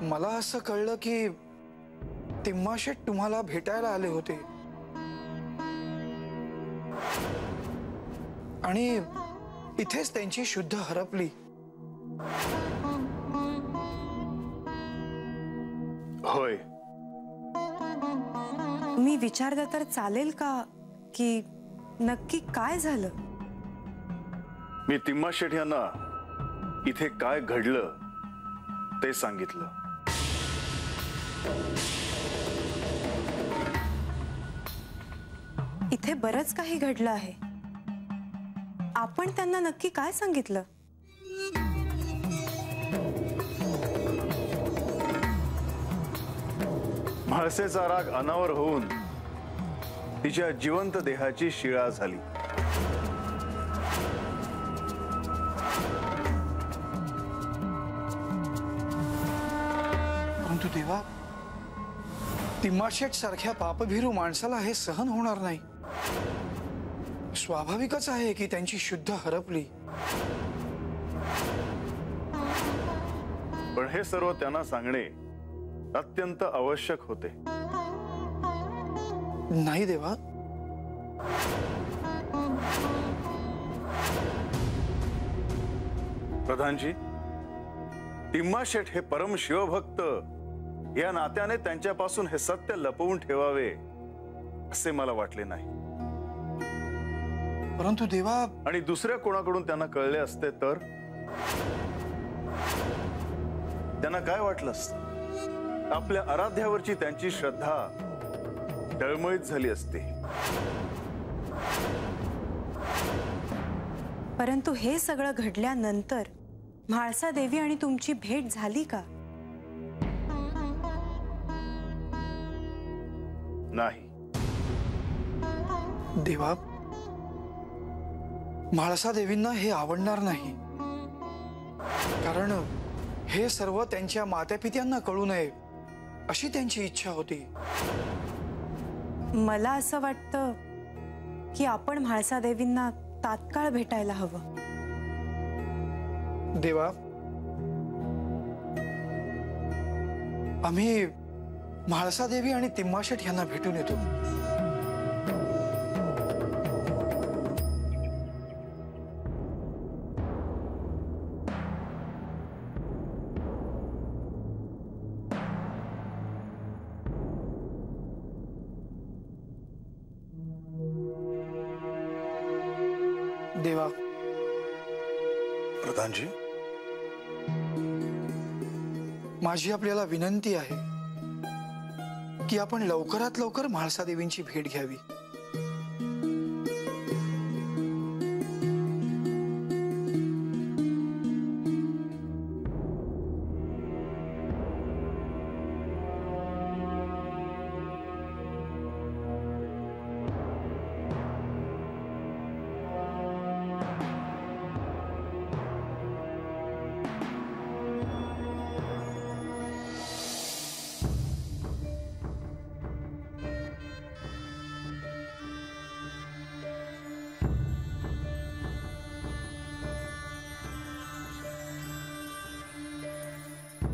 मला असं कळलं की तिम्माशेठ तुम्हाला भेटायला आले होते आणि इथेच त्यांची शुद्ध हरपली। होय। मी विचारलं तर चालेल का की नक्की काय झालं? मी तिम्माशेठ यांना इथे काय घडलं ते सांगितलं। इथे बरंच काही घडलं आहे। आपण त्यांना नक्की काय सांगितलं? म्हाळसेचा राग अनावर होऊन तिच्या जिवंत देहाची शिळा झाली। परंतु देवा, तिम्माशेठ सारख्या पापभीरू माणसाला हे सहन होणार नाही। स्वाभाविकच आहे की त्यांची शुद्ध हरपली। पण हे सर्व त्यांना सांगणे अत्यंत आवश्यक होते। नाही देवा, प्रधानजी, तिम्माशेठ हे परम शिवभक्त या नात्याने त्यांच्यापासून हे सत्य लपवून ठेवावे असे मला वाटले नाही। परंतु देवा, आणि दुसऱ्या कोणाकडून त्यांना कळले असते तर त्यांना काय वाटलं असतं? आपल्या आराध्यावरची त्यांची श्रद्धा डळमळीत झाली असती। परंतु हे सगळं घडल्यानंतर म्हाळसा देवी आणि तुमची भेट झाली का? नाही। देवा, म्हाळसा देवींना हे आवडणार नाही, कारण हे सर्व त्यांच्या मातापित्यांना कळू नये अशी त्यांची इच्छा होती। मला असं वाटतं की आपण म्हाळसा देवींना तात्काळ भेटायला हवं। देवा, आम्ही म्हाळसा देवी आणि तिम्माशेठ यांना भेटून येतो। देवा, प्रधानजी, माझी आपल्याला विनंती आहे की आपण लवकरात लवकर म्हाळसा देवींची भेट घ्यावी।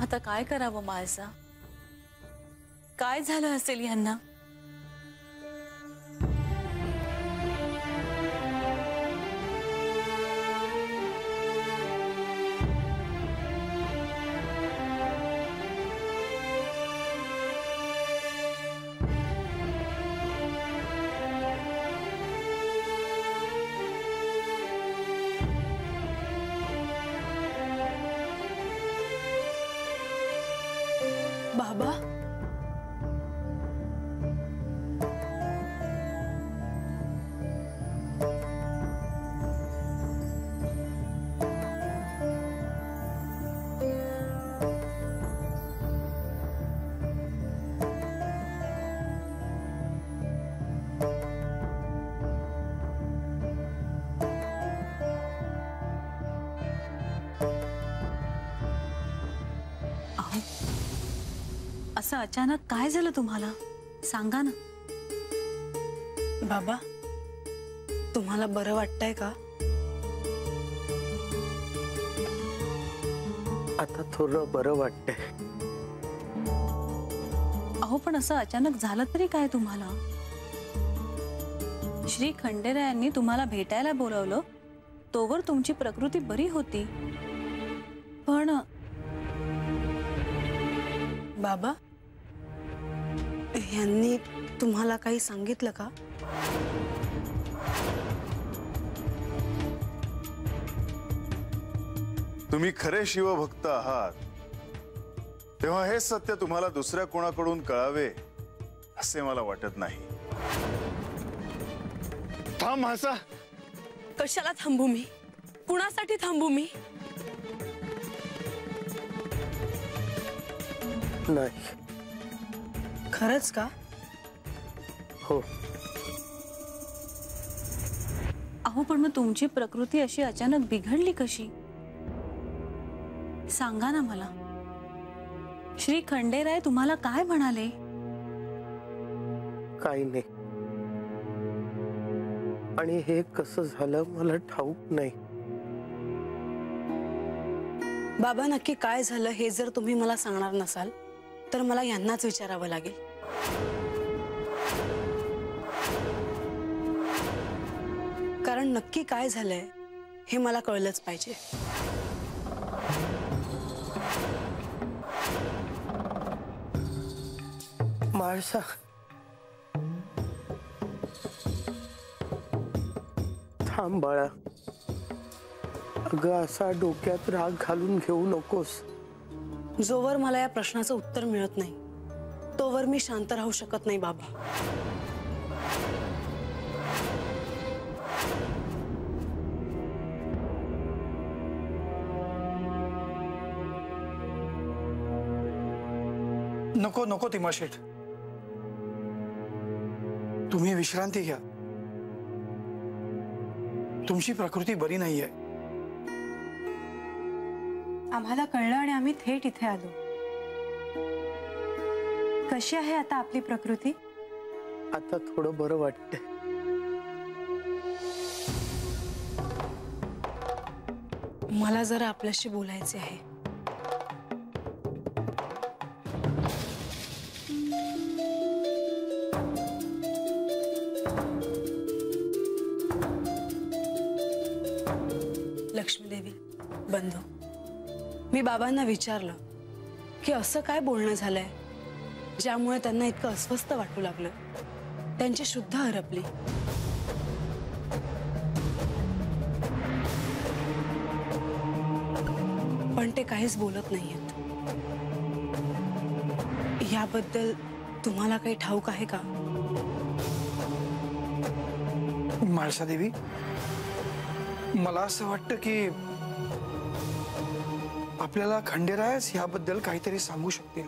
आता काय करावं म्हाळसा? काय झालं असेल यांना? बाबा, असं अचानक काय झालं तुम्हाला? सांगा ना। बाबा, तुम्हाला बरं वाटतंय का? आता थोडं बरं वाटतंय। अहो पण असं अचानक झालं तरी काय तुम्हाला? श्री खंडेरायांनी तुम्हाला भेटायला बोलवलं, तोवर तुमची प्रकृती बरी होती. पण बाबा, यांनी तुम्हाला काही सांगितलं का? तुम्ही खरे शिवभक्त आहात तेव्हा हे सत्य तुम्हाला दुसऱ्या कोणाकडून कळावे असे मला वाटत नाही. थांब म्हाळसा. कशाला थांबू मी? कुणासाठी थांबू मी? नाही. खरंच का? हो. अहो पण मग तुमची प्रकृती अशी अचानक बिघडली कशी? सांगा ना मला. श्री खंडेराय तुम्हाला काय म्हणाले? काही नाही. आणि हे कसं झालं मला ठाऊक नाही. बाबा, नक्की काय झालं हे जर तुम्ही मला सांगणार नसाल तर मला यांनाच विचारावं लागेल. कारण नक्की काय झालंय हे मला कळलंच पाहिजे. म्हाळसा, थांब बाळा. अगं असा डोक्यात राग घालून घेऊ नकोस. जोवर मला या प्रश्नाचं उत्तर मिळत नाही तोवर मी शांत राहू शकत नाही बाबा. नको नको तिमाशेठ, तुम्ही विश्रांती घ्या. तुमची प्रकृती बरी नाहीये. आम्हाला कळलं आणि आम्ही थेट इथे आलो. कशी आहे आता आपली प्रकृती? आता थोडं बरं वाटतंय. मला जरा आपल्याशी बोलायचे आहे. लक्ष्मीदेवी, बंधू, मी बाबांना विचारलं की असं काय बोलणं झालंय ज्यामुळे त्यांना इतकं अस्वस्थ वाटू लागलं. त्यांची शुद्ध हरपली. पण ते काहीच बोलत नाहीयेत. याबद्दल तुम्हाला काही ठाऊक आहे का? म्हाळसा देवी, मला असं वाटतं की आपल्याला खंडेरायच याबद्दल काहीतरी सांगू शकतील.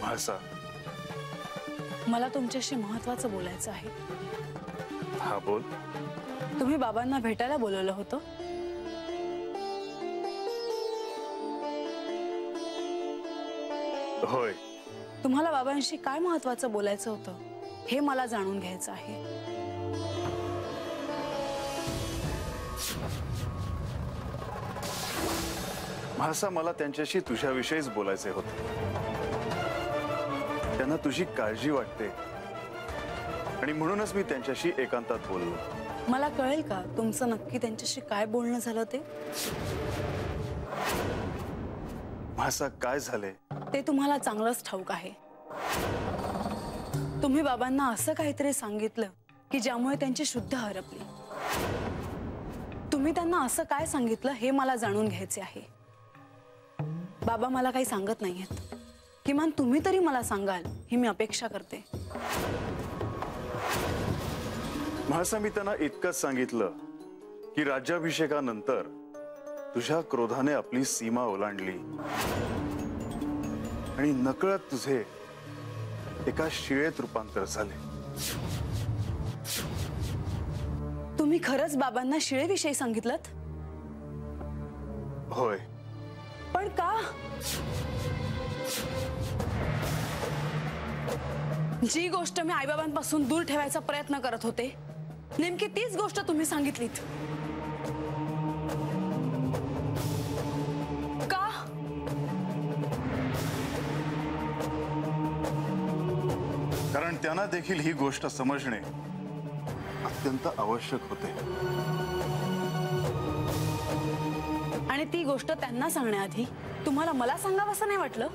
म्हाळसा, मला तुमच्याशी महत्त्वाचं बोलायचं आहे. हा बोल. तुम्ही बाबांना भेटायला बोलवलं होतं. होय. तुम्हाला बाबांशी काय महत्त्वाचं बोलायचं होतं हे मला जाणून घ्यायचं आहे. म्हाळसा, मला त्यांच्याशी तुझ्याविषयीच बोलायचे होते. त्यांना तुझी काळजी वाटते आणि म्हणूनच मी त्यांच्याशी एकांतात बोललो. मला कळेल का तुमचं नक्की त्यांच्याशी काय बोलणं झालं ते? म्हाळसा, काय झाले? ते तुम्हाला चांगलंच ठाऊक आहे. तुम्ही बाबांना असं काहीतरी सांगितलं की ज्यामुळे त्यांची शुद्ध हरपली. तुम्ही त्यांना असं काय सांगितलं हे मला जाणून घ्यायचे आहे. बाबा मला काही सांगत नाहीयेत. किमान तुम्ही तरी मला सांगाल ही मी अपेक्षा करते. म्हाळसा, मी त्यांना इतकंच सांगितलं की राज्याभिषेकानंतर तुझ्या क्रोधाने आपली सीमा ओलांडली आणि नकळत तुझे एका शिळेत रूपांतर झाले. तुम्ही खरंच बाबांना शिळेविषयी सांगितलंत? होय. पण का? जी गोष्ट मी आईबाबांपासून दूर ठेवायचा प्रयत्न करत होते, नेमकी तीच गोष्ट तुम्ही सांगितलीत. का? कारण त्यांना देखील ही गोष्ट समजणे अत्यंत आवश्यक होते. आणि ती गोष्ट त्यांना सांगण्याआधी तुम्हाला मला सांगावं असं नाही वाटलं?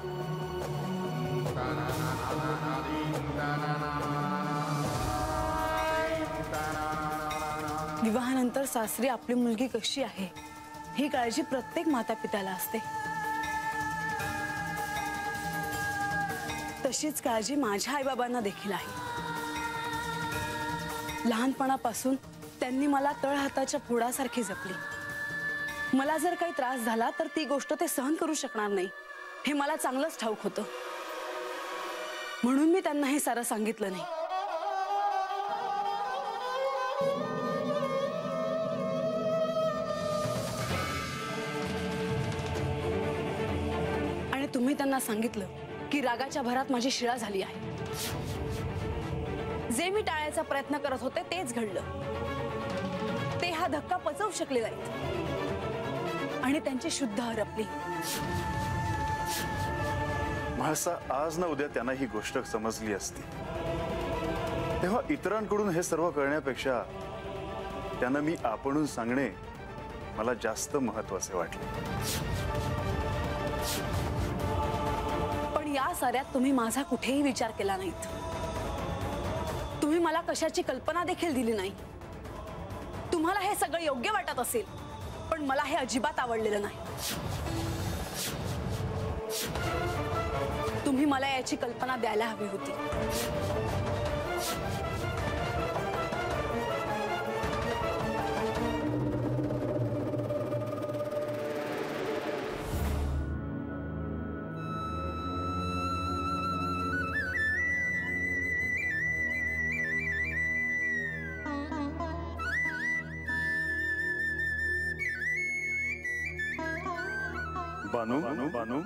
विवाहानंतर सासरी आपली मुलगी कशी आहे ही काळजी प्रत्येक माता पित्याला असते. तशीच काळजी माझ्या आईबाबांना देखील आहे. लहानपणापासून त्यांनी मला तळहाताच्या फोडासारखी जपली. मला जर काही त्रास झाला तर ती गोष्ट ते सहन करू शकणार नाही हे मला चांगलंच ठाऊक होतं. म्हणून मी त्यांना हे सारं सांगितलं नाही. आणि तुम्ही त्यांना सांगितलं की रागाच्या भरात माझी शिळा झाली आहे. जे मी टाळायचा प्रयत्न करत होते तेच घडलं. ते हा धक्का पचवू शकले नाहीत आणि त्यांची शुद्ध हरपली. म्हाळसा, आज ना उद्या त्यांना ही गोष्ट समजली असती. तेव्हा इतरांकडून हे सर्व करण्यापेक्षा त्यांना मी आपणून सांगणे मला जास्त महत्वाचे वाटले. पण या साऱ्यात तुम्ही माझा कुठेही विचार केला नाहीत. तुम्ही मला कशाची कल्पना देखील दिली नाही. तुम्हाला हे सगळं योग्य वाटत असेल, पण मला हे अजिबात आवडलेलं नाही. तुम्ही मला याची कल्पना द्यायला हवी होती. बानू, बानू,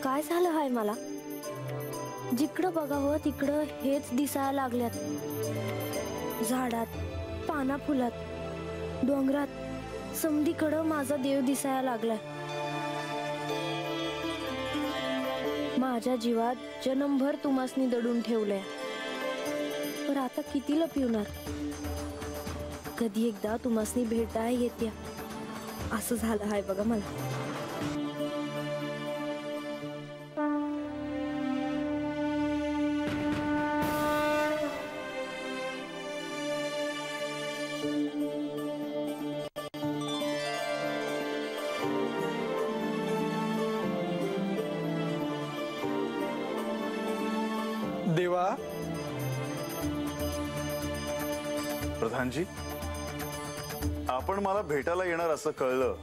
काय झालं हाय मला? जिकडं बघावं तिकडं हेच दिसायला लागल्यात. झाडात, पाना फुलात, डोंगरात समधीकडं माझा देव दिसायला लागलाय. माझ्या जीवात जन्मभर तुम्हासनी दडून ठेवलंय, पण पर आता किती लपवणार? कधी एकदा तुम्हासनी भेटाय येत्या असं झालं आहे बघा मला. देवा, प्रधानजी, आपण मला भेटायला येणार असं कळलं,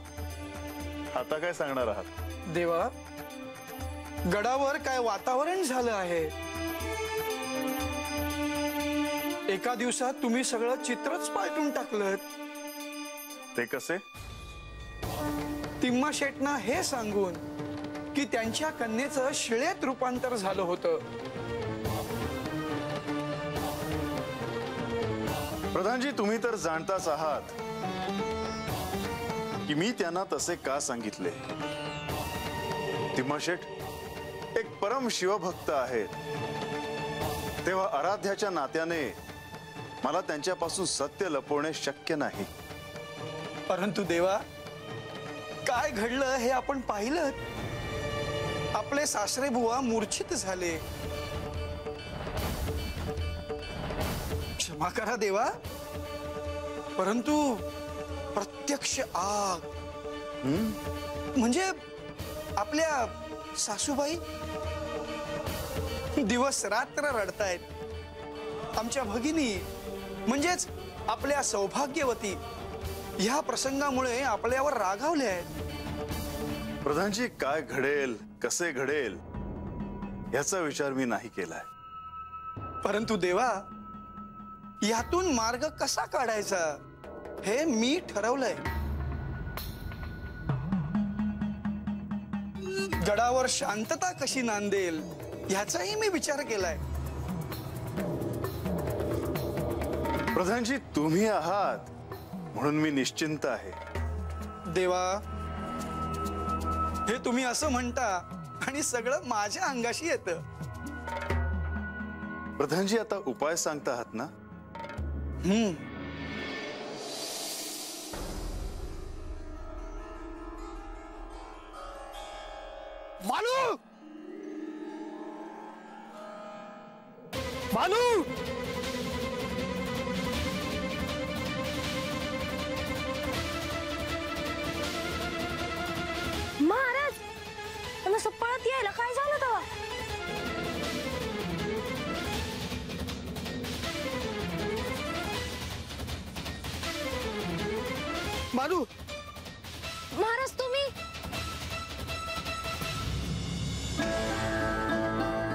आता काय सांगणार आहात? देवा, गडावर काय वातावरण झालं आहे. एका दिवसात तुम्ही सगळं चित्रच पालटून टाकलं. ते कसे? तिम्मा शेटना हे सांगून की त्यांच्या कन्येचं शिळेत रूपांतर झालं होतं. प्रधानजी, तुम्ही तर जाणताच आहात की मी त्यांना तसे का सांगितले. तिम्मा शेठ एक परम शिवभक्त आहेत, तेव्हा आराध्याच्या नात्याने मला त्यांच्यापासून सत्य लपवणे शक्य नाही. परंतु देवा, काय घडलं हे आपण पाहिलं. आपले सासरे बुवा मूर्छित झाले. क्षमा करा देवा, परंतु प्रत्यक्ष आग म्हणजे आपल्या सासूबाई दिवस रात्र रडतायत. आमच्या भगिनी म्हणजेच आपल्या सौभाग्यवती ह्या प्रसंगामुळे आपल्यावर रागावले आहेत. प्रधानजी, काय घडेल कसे घडेल याचा विचार मी नाही केलाय. परंतु देवा, यातून मार्ग कसा काढायचा हे मी ठरवलंय. गडावर शांतता कशी नांदेल ह्याचाही मी विचार केलाय. प्रधानजी, तुम्ही आहात म्हणून मी निश्चिंत आहे. देवा, हे तुम्ही असं म्हणता आणि सगळं माझ्या अंगाशी येतं. प्रधानजी, आता उपाय सांगता आहात ना? मानू, मानू, महाराज, त्यांना असं पळत यायला काय झालं तेव्हा? मानू, महाराज तुम्ही?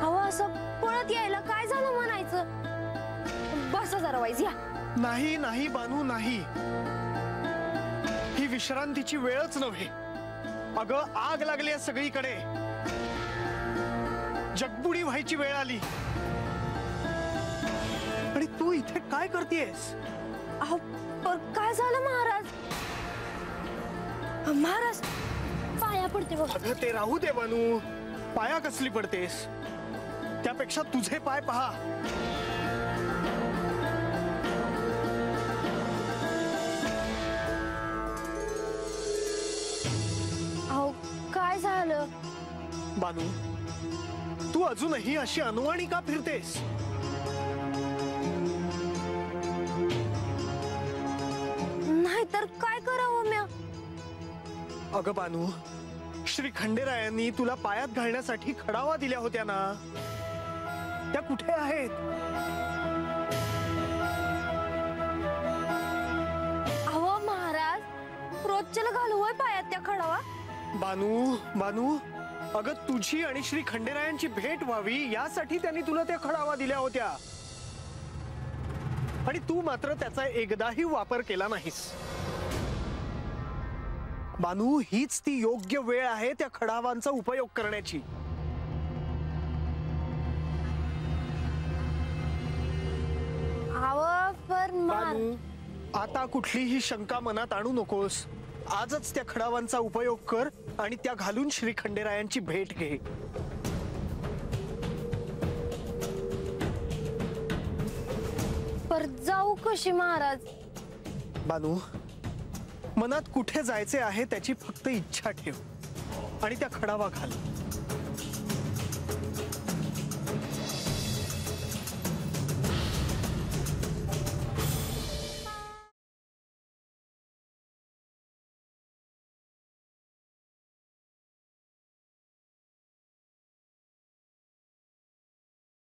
अहो, असं पळत यायला काय झालं म्हणायचं? बसा जरा वाईज या. नाही नाही बानू, नाही. ही विश्रांतीची वेळच नव्हे. अगं, आग लागली आहे सगळीकडे. जगबुडी व्हायची वेळ आली. आणि तू इथे काय करतेस? अहो, पण काय झालं महाराज? महाराज, पाया पडते बघ. अगं, ते राहू दे बानू. पाया कसली पडतेस? त्यापेक्षा तुझे पाय पहा. अहो, काय झालं? बानू, तू अजूनही अशी अनवाणी का फिरतेस? नाहीतर काय करावं म्या? अगं बानू, श्री खंडेरायांनी तुला पायात घालण्यासाठी खडावा दिल्या होत्या ना, त्या कुठे आहेत? अहो महाराज, रोजच्याला घालू होय पायात त्या खडावा? बानू, बानू, अगं तुझी आणि श्री खंडेरायांची भेट व्हावी यासाठी त्यांनी तुला त्या खडावा दिल्या होत्या. आणि तू मात्र त्याचा एकदाही वापर केला नाहीस. बानू, हीच ती योग्य वेळ आहे त्या खडावांचा उपयोग करण्याची. बानू, आता कुठलीही शंका मनात आणू नकोस. आजच त्या खडावांचा उपयोग कर आणि त्या घालून श्री खंडेरायांची भेट घे. पर जाऊ कशी महाराज? बानू, मनात कुठे जायचे आहे त्याची फक्त इच्छा ठेव आणि त्या खडावा घाल.